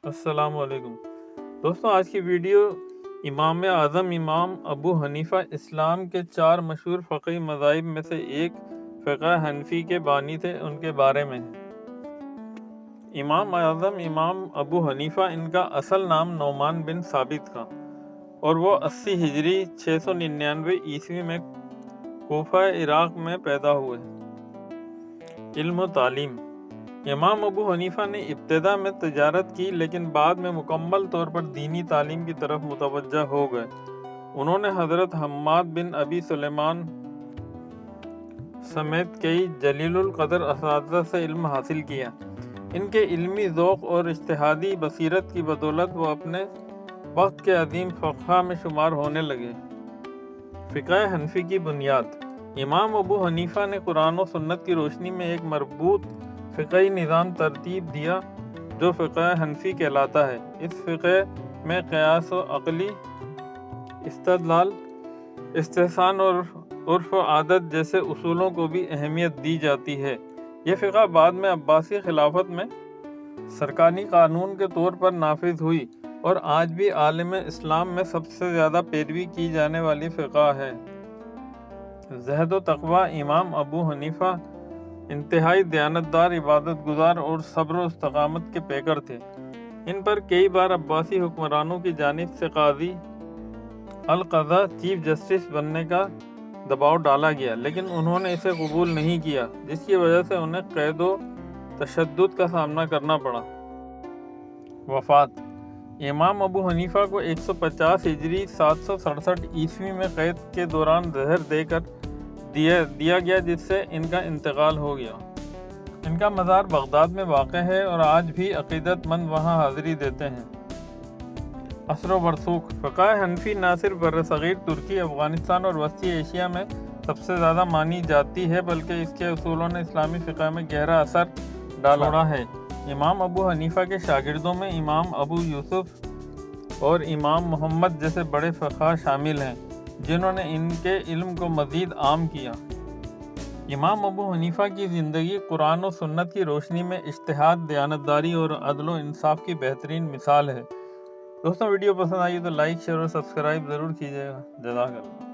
السلام علیکم دوستوں، آج کی ویڈیو امام اعظم امام ابو حنیفہ اسلام کے 4 مشہور فقہی مذاہب میں سے ایک فقہ حنفی کے بانی تھے ان کے بارے میں ہے۔ امام اعظم امام ابو حنیفہ، ان کا اصل نام نعمان بن ثابت تھا اور وہ 80 ہجری 699 عیسوی میں کوفہ عراق میں پیدا ہوئے۔ علم و تعلیم: امام ابو حنیفہ نے ابتدا میں تجارت کی، لیکن بعد میں مکمل طور پر دینی تعلیم کی طرف متوجہ ہو گئے۔ انہوں نے حضرت حماد بن ابی سلیمان سمیت کئی جلیل القدر اساتذہ سے علم حاصل کیا۔ ان کے علمی ذوق اور اجتہادی بصیرت کی بدولت وہ اپنے وقت کے عظیم فقہا میں شمار ہونے لگے۔ فقہ حنفی کی بنیاد: امام ابو حنیفہ نے قرآن و سنت کی روشنی میں ایک مربوط فقہی نظام ترتیب دیا جو فقہ حنفی کہلاتا ہے۔ اس فقہ میں قیاس و عقلی، استدلال، استحسان اور عرف و عادت جیسے اصولوں کو بھی اہمیت دی جاتی ہے۔ یہ فقہ بعد میں عباسی خلافت میں سرکاری قانون کے طور پر نافذ ہوئی اور آج بھی عالم اسلام میں سب سے زیادہ پیروی کی جانے والی فقہ ہے۔ زہد و تقوی: امام ابو حنیفہ انتہائی دیانتدار، عبادت گزار اور صبر و استقامت کے پیکر تھے۔ ان پر کئی بار عباسی حکمرانوں کی جانب سے قاضی القضاء، چیف جسٹس بننے کا دباؤ ڈالا گیا، لیکن انہوں نے اسے قبول نہیں کیا، جس کی وجہ سے انہیں قید و تشدد کا سامنا کرنا پڑا۔ وفات: امام ابو حنیفہ کو 150 ہجری 767 عیسوی میں قید کے دوران زہر دے کر دیا گیا، جس سے ان کا انتقال ہو گیا۔ ان کا مزار بغداد میں واقع ہے اور آج بھی عقیدت مند وہاں حاضری دیتے ہیں۔ اثر و رسوخ: فقہ حنفی نہ صرف برصغیر ترکی، افغانستان اور وسطی ایشیا میں سب سے زیادہ مانی جاتی ہے، بلکہ اس کے اصولوں نے اسلامی فقہ میں گہرا اثر ڈالا ہے۔ امام ابو حنیفہ کے شاگردوں میں امام ابو یوسف اور امام محمد جیسے بڑے فقہا شامل ہیں، جنہوں نے ان کے علم کو مزید عام کیا۔ امام ابو حنیفہ کی زندگی قرآن و سنت کی روشنی میں اجتہاد، دیانتداری اور عدل و انصاف کی بہترین مثال ہے۔ دوستوں، ویڈیو پسند آئی تو لائک، شیئر اور سبسکرائب ضرور کیجیے گا۔ جزاک اللہ۔